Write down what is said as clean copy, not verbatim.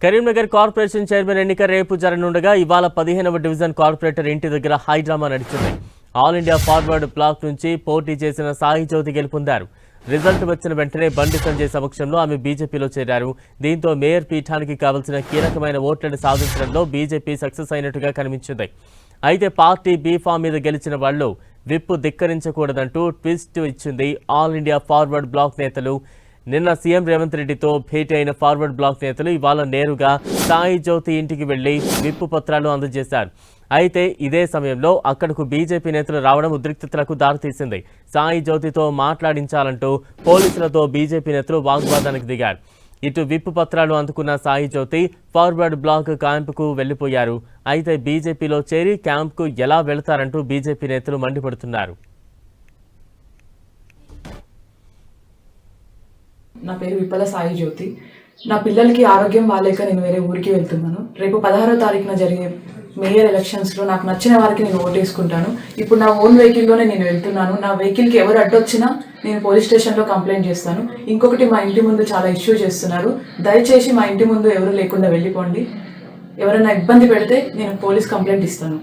Karimnagar corporation chairman ఎన్నిక రేపు జరగనుండగా ఇవాళ 15వ డివిజన్ కార్పొరేటర్ ఇంటి దగ్గర హైడ్రామా నడిచింది. ఆల్ ఇండియా ఫార్వర్డ్ బ్లాక్ నుంచి పోటీ చేసిన సాయి జ్యోతి గెలుపొందారు. రిజల్ట్ వచ్చిన వెంటనే బండి సంజయ్ సమక్షంలో ఆమె బీజేపీలో చేరారు. దీంతో మేయర్ పీఠానికి కావలసిన కీలకమైన ఓట్లను సాధించడంలో బీజేపీ సక్సెస్ అయినట్టుగా కనిపించింది. అయితే పార్టీ బీఫామ్ మీద గెలిచిన వాళ్లు విప్పు ధిక్కరించకూడదంటూ ట్విస్ట్ ఇచ్చింది. ఆల్ ఇండియా ఫార్వర్డ్ బ్లాక్ నేతలు నిన్న సీఎం రేవంత్ రెడ్డితో భేటీ అయిన ఫార్వర్డ్ బ్లాక్ నేతలు ఇవాళ నేరుగా సాయి జ్యోతి ఇంటికి వెళ్లి విప్పు పత్రాలు అందజేశారు. అయితే ఇదే సమయంలో అక్కడకు బీజేపీ నేతలు రావడం ఉద్రిక్తతలకు దారితీసింది. సాయి జ్యోతితో మాట్లాడించాలంటూ పోలీసులతో బీజేపీ నేతలు వాగ్వాదానికి దిగారు. ఇటు విప్పు పత్రాలు అందుకున్న సాయి జ్యోతి ఫార్వర్డ్ బ్లాక్ క్యాంపుకు వెళ్లిపోయారు. అయితే బీజేపీలో చేరి క్యాంపుకు ఎలా వెళతారంటూ బీజేపీ నేతలు మండిపడుతున్నారు. నా పేరు విప్పల సాయి జ్యోతి. నా పిల్లలకి ఆరోగ్యం బాగాలేక నేను వేరే ఊరికి వెళ్తున్నాను. రేపు 16వ తారీఖున జరిగే మేయర్ ఎలక్షన్స్లో నాకు నచ్చిన వారికి నేను ఓటేసుకుంటాను. ఇప్పుడు నా ఓన్ వెహికల్లోనే నేను వెళ్తున్నాను. నా వెహికల్కి ఎవరు అడ్డొచ్చినా నేను పోలీస్ స్టేషన్లో కంప్లైంట్ చేస్తాను. ఇంకొకటి, మా ఇంటి ముందు చాలా ఇష్యూ చేస్తున్నారు. దయచేసి మా ఇంటి ముందు ఎవరు లేకుండా వెళ్ళిపోండి. ఎవరైనా ఇబ్బంది పెడితే నేను పోలీస్ కంప్లైంట్ ఇస్తాను.